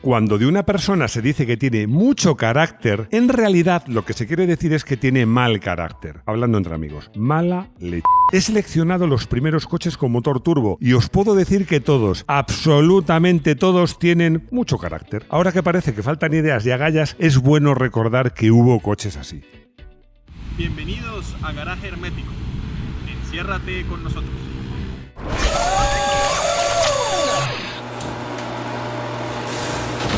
Cuando de una persona se dice que tiene mucho carácter, en realidad lo que se quiere decir es que tiene mal carácter. Hablando entre amigos, mala leche. He seleccionado los primeros coches con motor turbo y os puedo decir que todos, absolutamente todos, tienen mucho carácter. Ahora que parece que faltan ideas y agallas, es bueno recordar que hubo coches así. Bienvenidos a Garaje Hermético. Enciérrate con nosotros.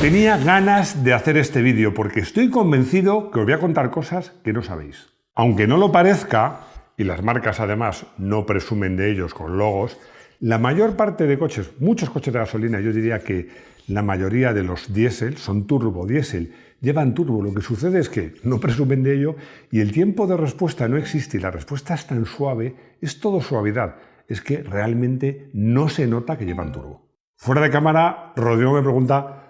Tenía ganas de hacer este vídeo porque estoy convencido que os voy a contar cosas que no sabéis. Aunque no lo parezca, y las marcas además no presumen de ellos con logos, la mayor parte de coches, muchos coches de gasolina, yo diría que la mayoría de los diésel son turbo diésel, llevan turbo. Lo que sucede es que no presumen de ello y el tiempo de respuesta no existe y la respuesta es tan suave, es todo suavidad. Es que realmente no se nota que llevan turbo. Fuera de cámara, Rodrigo me pregunta,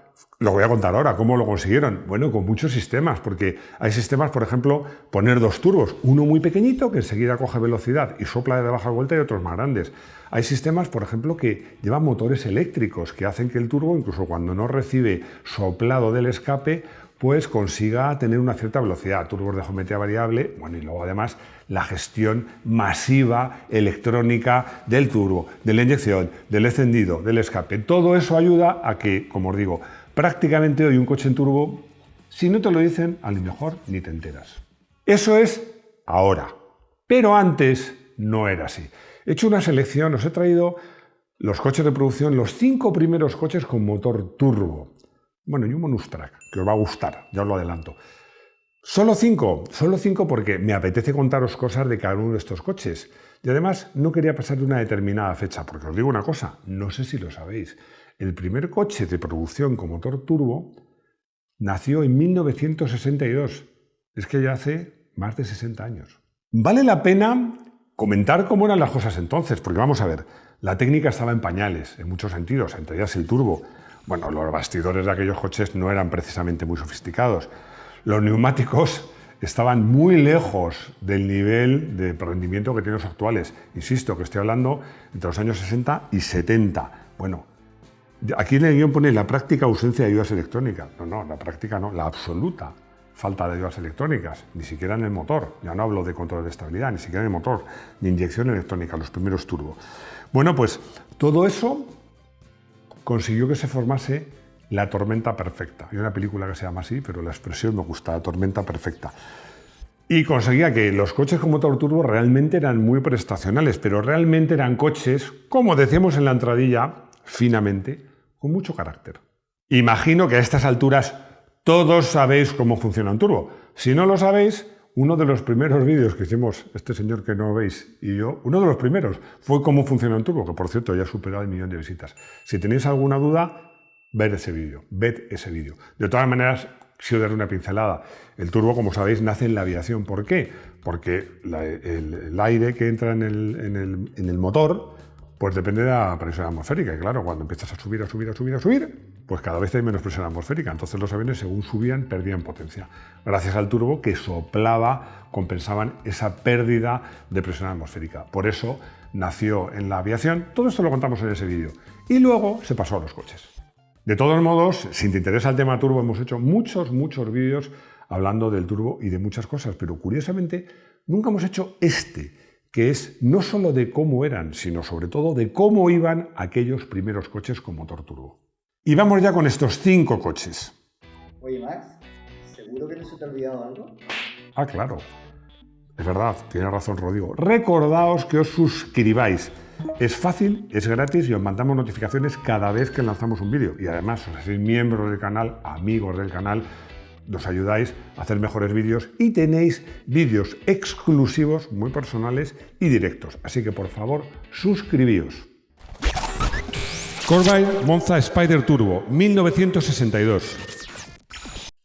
lo voy a contar ahora, ¿cómo lo consiguieron? Bueno, con muchos sistemas, porque hay sistemas, por ejemplo, poner dos turbos, uno muy pequeñito que enseguida coge velocidad y sopla de baja vuelta y otros más grandes. Hay sistemas, por ejemplo, que llevan motores eléctricos que hacen que el turbo, incluso cuando no recibe soplado del escape, pues consiga tener una cierta velocidad, turbos de geometría variable, bueno, y luego además la gestión masiva electrónica del turbo, de la inyección, del encendido, del escape. Todo eso ayuda a que, como os digo, prácticamente hoy un coche en turbo, si no te lo dicen, a lo mejor ni te enteras. Eso es ahora, pero antes no era así. He hecho una selección, os he traído los coches de producción, los 5 primeros coches con motor turbo. Bueno, y un bonus track, que os va a gustar, ya os lo adelanto. Solo 5 porque me apetece contaros cosas de cada uno de estos coches. Y además no quería pasar de una determinada fecha, porque os digo una cosa, no sé si lo sabéis. El primer coche de producción con motor turbo nació en 1962. Es que ya hace más de 60 años. Vale la pena comentar cómo eran las cosas entonces, porque vamos a ver, la técnica estaba en pañales, en muchos sentidos, entre ellas el turbo. Bueno, los bastidores de aquellos coches no eran precisamente muy sofisticados. Los neumáticos estaban muy lejos del nivel de rendimiento que tienen los actuales. Insisto, que estoy hablando entre los años 60 y 70. Bueno, aquí en el guión pone la práctica ausencia de ayudas electrónicas. No, la práctica no, la absoluta falta de ayudas electrónicas, ni siquiera en el motor. Ya no hablo de control de estabilidad, ni siquiera en el motor, ni inyección electrónica, los primeros turbos. Bueno, pues todo eso consiguió que se formase la tormenta perfecta. Hay una película que se llama así, pero la expresión me gusta, la tormenta perfecta. Y conseguía que los coches con motor turbo realmente eran muy prestacionales, pero realmente eran coches, como decíamos en la entradilla, finamente, con mucho carácter. Imagino que a estas alturas todos sabéis cómo funciona un turbo. Si no lo sabéis, uno de los primeros vídeos que hicimos, este señor que no veis y yo, uno de los primeros fue cómo funciona un turbo, que por cierto ya ha superado el 1.000.000 de visitas. Si tenéis alguna duda, ved ese vídeo. De todas maneras, si os daré una pincelada. El turbo, como sabéis, nace en la aviación. ¿Por qué? Porque el aire que entra en el motor, pues depende de la presión atmosférica. Y claro, cuando empiezas a subir, pues cada vez hay menos presión atmosférica. Entonces los aviones, según subían, perdían potencia. Gracias al turbo que soplaba, compensaban esa pérdida de presión atmosférica. Por eso nació en la aviación. Todo esto lo contamos en ese vídeo. Y luego se pasó a los coches. De todos modos, si te interesa el tema turbo, hemos hecho muchos vídeos hablando del turbo y de muchas cosas. Pero curiosamente, nunca hemos hecho que es no solo de cómo eran, sino sobre todo de cómo iban aquellos primeros coches con motor turbo. Y vamos ya con estos 5 coches. Oye, Max, ¿seguro que no se te ha olvidado algo? Ah, claro. Es verdad, tiene razón Rodrigo. Recordaos que os suscribáis. Es fácil, es gratis y os mandamos notificaciones cada vez que lanzamos un vídeo. Y además, os hacéis miembros del canal, amigos del canal, nos ayudáis a hacer mejores vídeos y tenéis vídeos exclusivos, muy personales y directos. Así que, por favor, suscribíos. Corvair Monza Spider Turbo, 1962.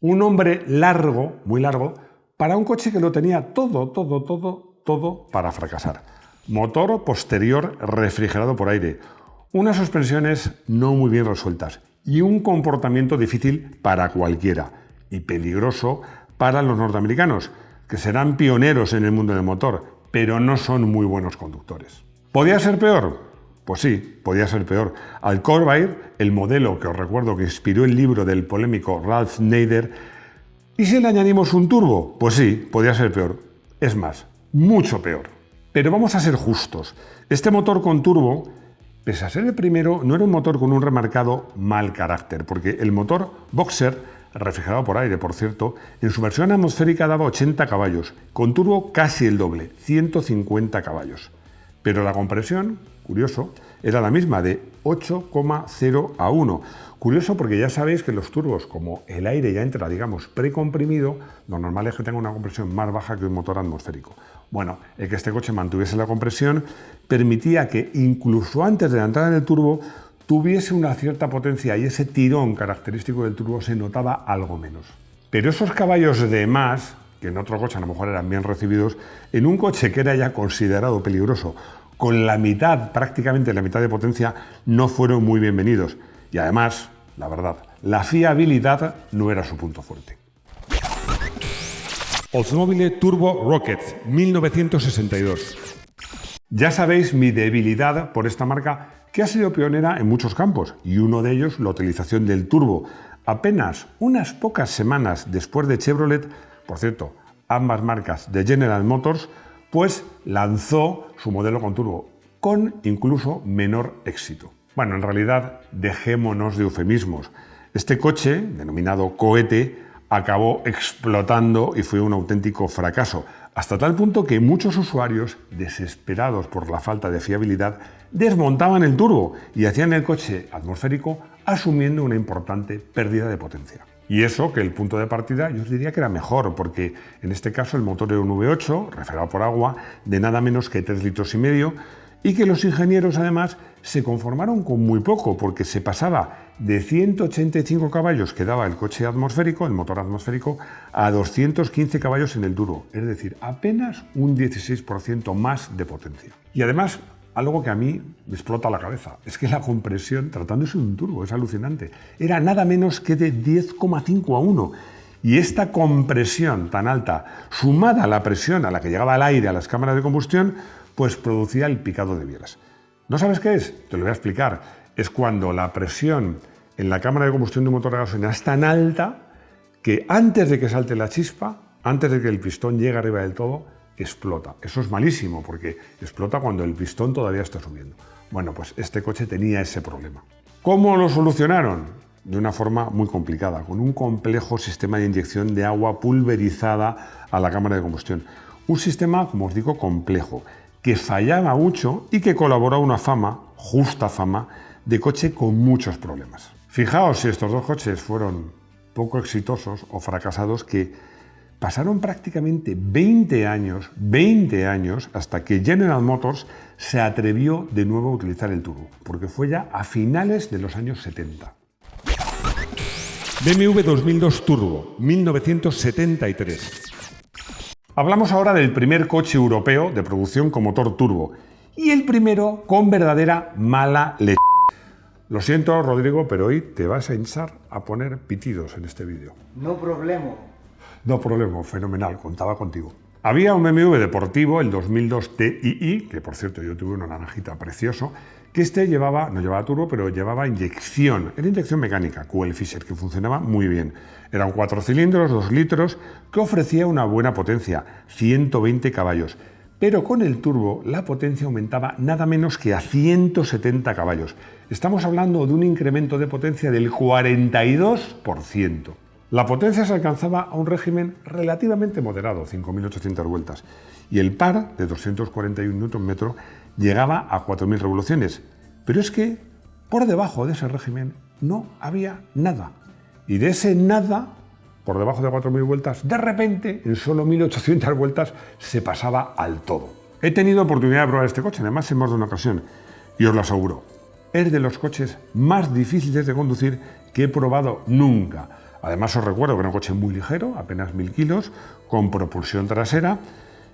Un nombre largo, muy largo, para un coche que lo tenía todo para fracasar. Motor posterior refrigerado por aire, unas suspensiones no muy bien resueltas y un comportamiento difícil para cualquiera y peligroso para los norteamericanos, que serán pioneros en el mundo del motor, pero no son muy buenos conductores. ¿Podía ser peor? Pues sí, podía ser peor. Al Corvair, el modelo que os recuerdo que inspiró el libro del polémico Ralph Nader, ¿y si le añadimos un turbo? Pues sí, podía ser peor. Es más, mucho peor. Pero vamos a ser justos. Este motor con turbo, pese a ser el primero, no era un motor con un remarcado mal carácter, porque el motor Boxer, refrigerado por aire, por cierto, en su versión atmosférica daba 80 caballos, con turbo casi el doble, 150 caballos. Pero la compresión, curioso, era la misma, de 8,0 a 1. Curioso porque ya sabéis que los turbos, como el aire ya entra, digamos, precomprimido, lo normal es que tenga una compresión más baja que un motor atmosférico. Bueno, el que este coche mantuviese la compresión permitía que incluso antes de la entrada del turbo tuviese una cierta potencia y ese tirón característico del turbo se notaba algo menos. Pero esos caballos de más, que en otro coche a lo mejor eran bien recibidos, en un coche que era ya considerado peligroso, con la mitad, prácticamente la mitad de potencia, no fueron muy bienvenidos. Y además, la verdad, la fiabilidad no era su punto fuerte. Oldsmobile Turbo Rocket, 1962. Ya sabéis mi debilidad por esta marca, que ha sido pionera en muchos campos, y uno de ellos la utilización del turbo. Apenas unas pocas semanas después de Chevrolet, por cierto, ambas marcas de General Motors, pues lanzó su modelo con turbo, con incluso menor éxito. Bueno, en realidad, dejémonos de eufemismos. Este coche, denominado cohete, acabó explotando y fue un auténtico fracaso, hasta tal punto que muchos usuarios, desesperados por la falta de fiabilidad, desmontaban el turbo y hacían el coche atmosférico asumiendo una importante pérdida de potencia. Y eso que el punto de partida yo os diría que era mejor, porque en este caso el motor era un V8, refrigerado por agua, de nada menos que 3,5 litros, y que los ingenieros además se conformaron con muy poco, porque se pasaba de 185 caballos que daba el coche atmosférico, el motor atmosférico, a 215 caballos en el turbo, es decir, apenas un 16% más de potencia. Y además, algo que a mí me explota la cabeza, es que la compresión, tratándose de un turbo, es alucinante, era nada menos que de 10,5 a 1. Y esta compresión tan alta, sumada a la presión a la que llegaba el aire a las cámaras de combustión, pues producía el picado de bielas. ¿No sabes qué es? Te lo voy a explicar. Es cuando la presión en la cámara de combustión de un motor de gasolina es tan alta que antes de que salte la chispa, antes de que el pistón llegue arriba del todo, explota. Eso es malísimo porque explota cuando el pistón todavía está subiendo. Bueno, pues este coche tenía ese problema. ¿Cómo lo solucionaron? De una forma muy complicada, con un complejo sistema de inyección de agua pulverizada a la cámara de combustión. Un sistema, como os digo, complejo, que fallaba mucho y que colaboró a una fama, justa fama, de coche con muchos problemas. Fijaos si estos dos coches fueron poco exitosos o fracasados, que pasaron prácticamente 20 años hasta que General Motors se atrevió de nuevo a utilizar el turbo, porque fue ya a finales de los años 70. BMW 2002 Turbo, 1973. Hablamos ahora del primer coche europeo de producción con motor turbo y el primero con verdadera mala leche. Lo siento, Rodrigo, pero hoy te vas a hinchar a poner pitidos en este vídeo. No problema. No problema, fenomenal, contaba contigo. Había un BMW deportivo, el 2002 TII, que por cierto yo tuve una naranjita precioso, que no llevaba turbo, pero llevaba inyección. Era inyección mecánica, QL Fisher, que funcionaba muy bien. Eran 4 cilindros, 2 litros, que ofrecía una buena potencia, 120 caballos. Pero con el turbo la potencia aumentaba nada menos que a 170 caballos. Estamos hablando de un incremento de potencia del 42%. La potencia se alcanzaba a un régimen relativamente moderado, 5.800 vueltas, y el par de 241 Nm llegaba a 4.000 revoluciones. Pero es que por debajo de ese régimen no había nada. Y de ese nada, por debajo de 4.000 vueltas, de repente, en solo 1.800 vueltas, se pasaba al todo. He tenido oportunidad de probar este coche, además en más de una ocasión, y os lo aseguro, es de los coches más difíciles de conducir que he probado nunca. Además os recuerdo que era un coche muy ligero, apenas 1.000 kilos, con propulsión trasera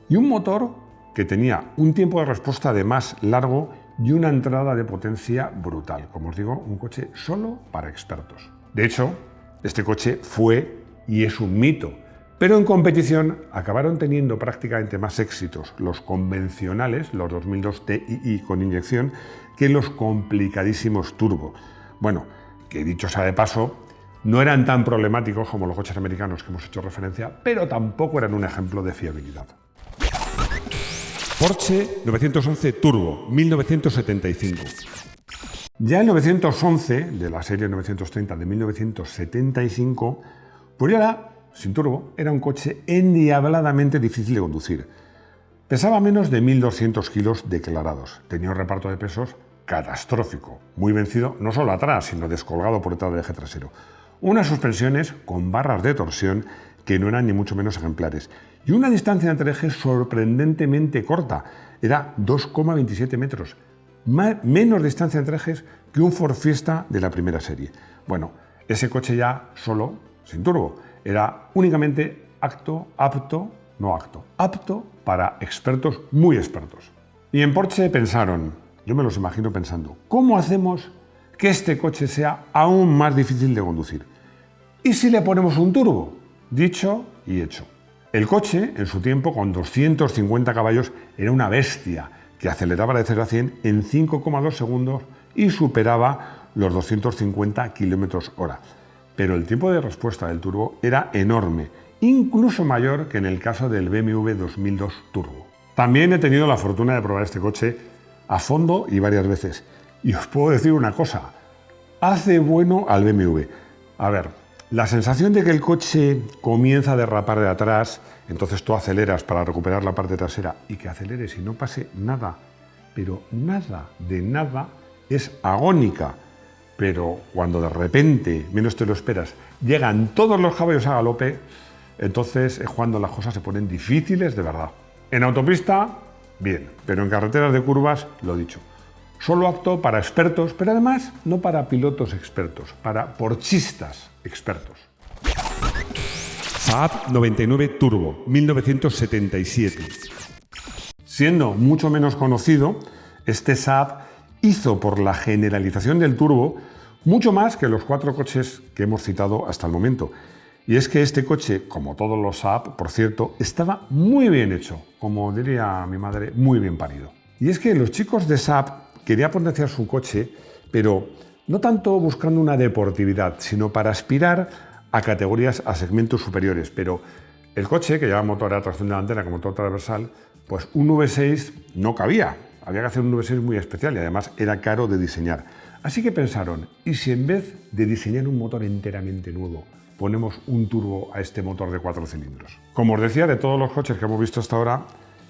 y un motor que tenía un tiempo de respuesta de más largo y una entrada de potencia brutal. Como os digo, un coche solo para expertos. De hecho, este coche fue y es un mito. Pero en competición acabaron teniendo prácticamente más éxitos los convencionales, los 2002 TII con inyección, que los complicadísimos turbo. Bueno, que dicho sea de paso, no eran tan problemáticos como los coches americanos que hemos hecho referencia, pero tampoco eran un ejemplo de fiabilidad. Porsche 911 Turbo, 1975. Ya el 911, de la serie 930 de 1975, pues ya era, sin turbo, era un coche endiabladamente difícil de conducir. Pesaba menos de 1.200 kilos declarados. Tenía un reparto de pesos catastrófico, muy vencido no solo atrás, sino descolgado por detrás del eje trasero. Unas suspensiones con barras de torsión que no eran ni mucho menos ejemplares. Y una distancia entre ejes sorprendentemente corta. Era 2,27 metros. Menos distancia entre ejes que un Ford Fiesta de la primera serie. Bueno, ese coche ya solo, sin turbo, era únicamente apto para expertos muy expertos. Y en Porsche pensaron, yo me los imagino pensando, ¿cómo hacemos que este coche sea aún más difícil de conducir? ¿Y si le ponemos un turbo? Dicho y hecho. El coche, en su tiempo, con 250 caballos, era una bestia que aceleraba de 0 a 100 en 5,2 segundos y superaba los 250 km/h. Pero el tiempo de respuesta del turbo era enorme, incluso mayor que en el caso del BMW 2002 Turbo. También he tenido la fortuna de probar este coche a fondo y varias veces. Y os puedo decir una cosa, hace bueno al BMW. A ver, la sensación de que el coche comienza a derrapar de atrás, entonces tú aceleras para recuperar la parte trasera y que aceleres y no pase nada, pero nada de nada, es agónica. Pero cuando de repente, menos te lo esperas, llegan todos los caballos a galope, entonces es cuando las cosas se ponen difíciles de verdad. En autopista, bien, pero en carreteras de curvas, lo dicho. Solo apto para expertos, pero además no para pilotos expertos, para porchistas expertos. Saab 99 Turbo, 1977. Siendo mucho menos conocido, este Saab hizo por la generalización del turbo mucho más que los 4 coches que hemos citado hasta el momento. Y es que este coche, como todos los Saab, por cierto, estaba muy bien hecho, como diría mi madre, muy bien parido. Y es que los chicos de Saab querían potenciar su coche, pero no tanto buscando una deportividad, sino para aspirar a categorías, a segmentos superiores. Pero el coche, que llevaba motor a tracción delantera con motor transversal, pues un V6 no cabía. Había que hacer un V6 muy especial y además era caro de diseñar. Así que pensaron, ¿y si en vez de diseñar un motor enteramente nuevo, ponemos un turbo a este motor de 4 cilindros? Como os decía, de todos los coches que hemos visto hasta ahora,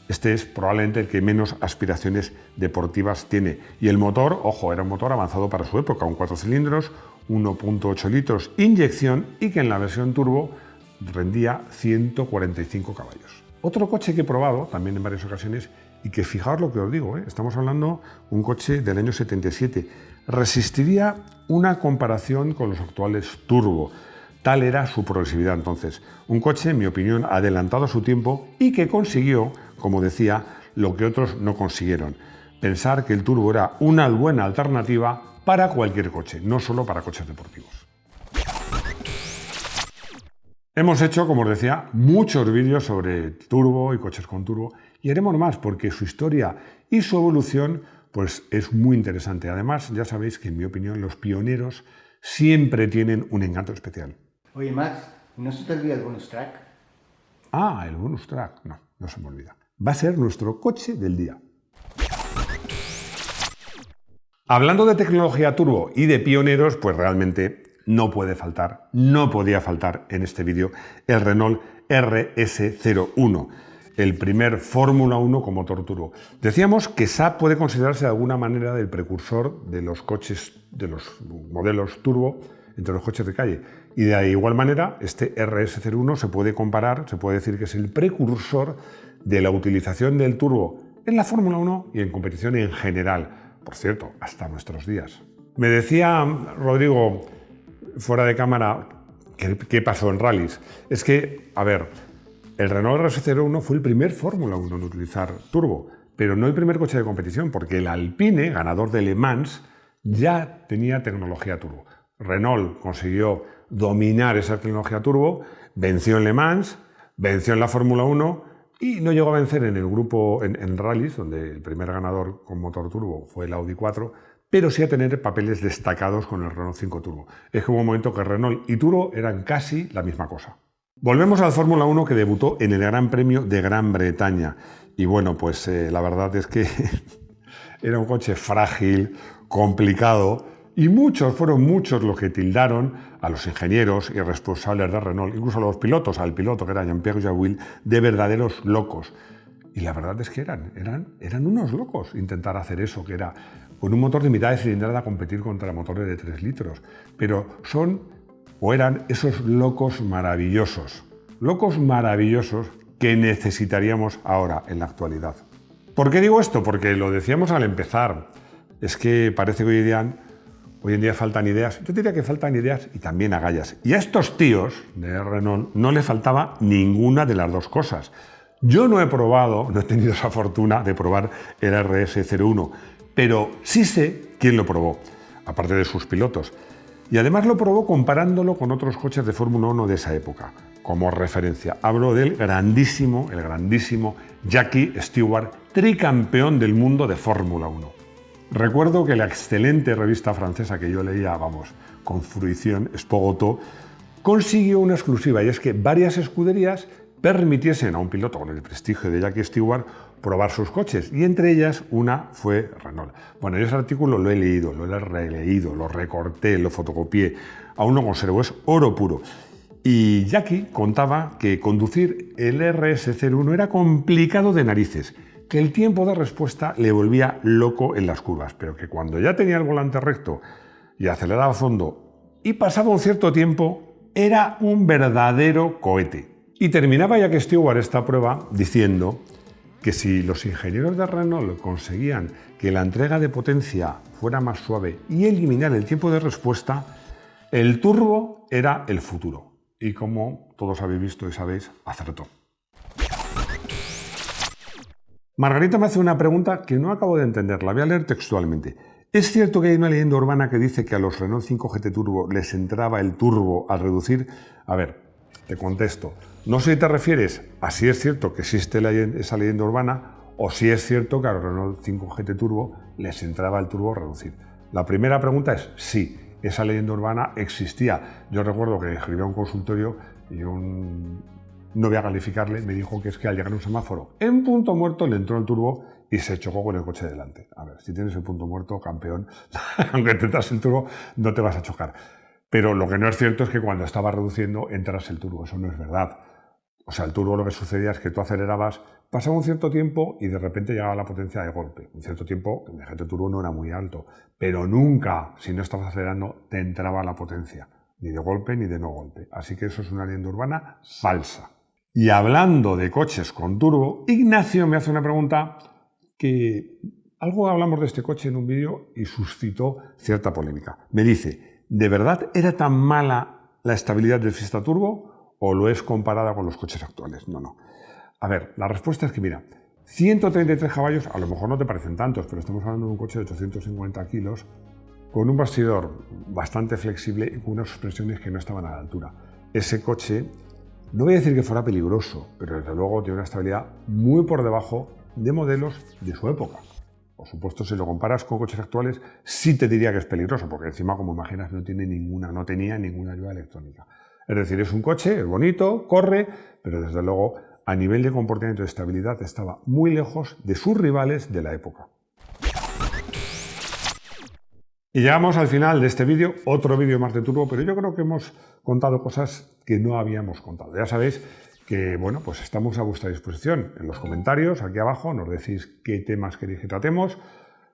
este es probablemente el que menos aspiraciones deportivas tiene. Y el motor, ojo, era un motor avanzado para su época, un 4 cilindros, 1,8 litros inyección y que en la versión turbo rendía 145 caballos. Otro coche que he probado también en varias ocasiones y que fijaos lo que os digo, estamos hablando de un coche del año 77, resistiría una comparación con los actuales turbo. Tal era su progresividad entonces. Un coche, en mi opinión, adelantado a su tiempo y que consiguió, como decía, lo que otros no consiguieron. Pensar que el turbo era una buena alternativa para cualquier coche, no solo para coches deportivos. Hemos hecho, como os decía, muchos vídeos sobre turbo y coches con turbo y haremos más porque su historia y su evolución pues, es muy interesante. Además, ya sabéis que en mi opinión los pioneros siempre tienen un encanto especial. Oye, Max, ¿no se te olvida el bonus track? Ah, el bonus track. No se me olvida. Va a ser nuestro coche del día. Hablando de tecnología turbo y de pioneros, pues realmente no podía faltar en este vídeo el Renault RS01, el primer Fórmula 1 con motor turbo. Decíamos que Saab puede considerarse de alguna manera del precursor de los coches, de los modelos turbo entre los coches de calle. Y de igual manera, este RS01 se puede comparar, se puede decir que es el precursor de la utilización del turbo en la Fórmula 1 y en competición en general. Por cierto, hasta nuestros días. Me decía Rodrigo, fuera de cámara, ¿qué pasó en rallies? Es que, a ver, el Renault RS01 fue el primer Fórmula 1 en utilizar turbo, pero no el primer coche de competición, porque el Alpine, ganador de Le Mans, ya tenía tecnología turbo. Renault consiguió dominar esa tecnología turbo, venció en Le Mans, Venció en la Fórmula 1 y no llegó a vencer en el grupo en rallies, donde el primer ganador con motor turbo fue el Audi 4, pero sí a tener papeles destacados con el Renault 5 Turbo. Es que hubo un momento que Renault y Turbo eran casi la misma cosa. Volvemos al Fórmula 1, que debutó en el Gran Premio de Gran Bretaña. Y bueno, pues la verdad es que era un coche frágil, complicado, y fueron muchos los que tildaron a los ingenieros y responsables de Renault, incluso a los pilotos, al piloto que era Jean-Pierre Jabouille, de verdaderos locos. Y la verdad es que eran unos locos intentar hacer eso, que era con un motor de mitad de cilindrada competir contra motores de 3 litros. Pero eran esos locos maravillosos que necesitaríamos ahora en la actualidad. ¿Por qué digo esto? Porque lo decíamos al empezar. Es que parece que hoy en día faltan ideas. Yo diría que faltan ideas y también agallas. Y a estos tíos de Renault no les faltaba ninguna de las dos cosas. Yo no he tenido esa fortuna de probar el RS01, pero sí sé quién lo probó, aparte de sus pilotos. Y además lo probó comparándolo con otros coches de Fórmula 1 de esa época. Como referencia, hablo del el grandísimo Jackie Stewart, tricampeón del mundo de Fórmula 1. Recuerdo que la excelente revista francesa que yo leía, con fruición, Spogoto, consiguió una exclusiva, y es que varias escuderías permitiesen a un piloto con el prestigio de Jackie Stewart probar sus coches, y entre ellas una fue Renault. Bueno, yo ese artículo lo he leído, lo he releído, lo recorté, lo fotocopié, aún lo conservo, es oro puro. Y Jackie contaba que conducir el RS01 era complicado de narices, que el tiempo de respuesta le volvía loco en las curvas, pero que cuando ya tenía el volante recto y aceleraba a fondo y pasaba un cierto tiempo, era un verdadero cohete. Y terminaba Jackie Stewart esta prueba diciendo que si los ingenieros de Renault conseguían que la entrega de potencia fuera más suave y eliminar el tiempo de respuesta, el turbo era el futuro. Y como todos habéis visto y sabéis, acertó. Margarita me hace una pregunta que no acabo de entender, la voy a leer textualmente. ¿Es cierto que hay una leyenda urbana que dice que a los Renault 5 GT Turbo les entraba el turbo al reducir? A ver, te contesto. No sé si te refieres a si es cierto que existe esa leyenda urbana o si es cierto que a los Renault 5 GT Turbo les entraba el turbo al reducir. La primera pregunta es sí, esa leyenda urbana existía. Yo recuerdo que escribía un consultorio y no voy a calificarle, me dijo que es que al llegar a un semáforo en punto muerto le entró el turbo y se chocó con el coche de delante. A ver, si tienes el punto muerto, campeón, aunque te entras el turbo, no te vas a chocar. Pero lo que no es cierto es que cuando estaba reduciendo entras el turbo, eso no es verdad. O sea, el turbo lo que sucedía es que tú acelerabas, pasaba un cierto tiempo y de repente llegaba la potencia de golpe. Un cierto tiempo, el GT Turbo no era muy alto, pero nunca, si no estabas acelerando, te entraba la potencia, ni de golpe ni de no golpe. Así que eso es una leyenda urbana falsa. Y hablando de coches con turbo, Ignacio me hace una pregunta que algo hablamos de este coche en un vídeo y suscitó cierta polémica. Me dice, ¿de verdad era tan mala la estabilidad del Fiesta Turbo o lo es comparada con los coches actuales? No. A ver, la respuesta es que mira, 133 caballos, a lo mejor no te parecen tantos, pero estamos hablando de un coche de 850 kilos con un bastidor bastante flexible y con unas suspensiones que no estaban a la altura. Ese coche, no voy a decir que fuera peligroso, pero desde luego tiene una estabilidad muy por debajo de modelos de su época. Por supuesto, si lo comparas con coches actuales, sí te diría que es peligroso, porque encima, como imaginas, no tenía ninguna ayuda electrónica. Es decir, es un coche, es bonito, corre, pero desde luego, a nivel de comportamiento y de estabilidad, estaba muy lejos de sus rivales de la época. Y llegamos al final de este vídeo, otro vídeo más de turbo, pero yo creo que hemos contado cosas que no habíamos contado. Ya sabéis que, bueno, pues estamos a vuestra disposición. En los comentarios, aquí abajo, nos decís qué temas queréis que tratemos.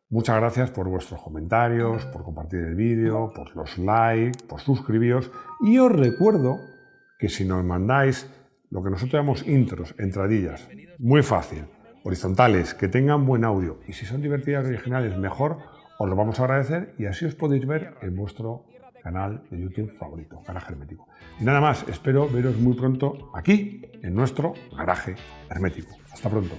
Muchas gracias por vuestros comentarios, por compartir el vídeo, por los likes, por suscribiros. Y os recuerdo que si nos mandáis lo que nosotros llamamos intros, entradillas, muy fácil, horizontales, que tengan buen audio, y si son divertidas y originales, mejor, os lo vamos a agradecer y así os podéis ver en vuestro canal de YouTube favorito, Garaje Hermético. Y nada más, espero veros muy pronto aquí, en nuestro Garaje Hermético. Hasta pronto.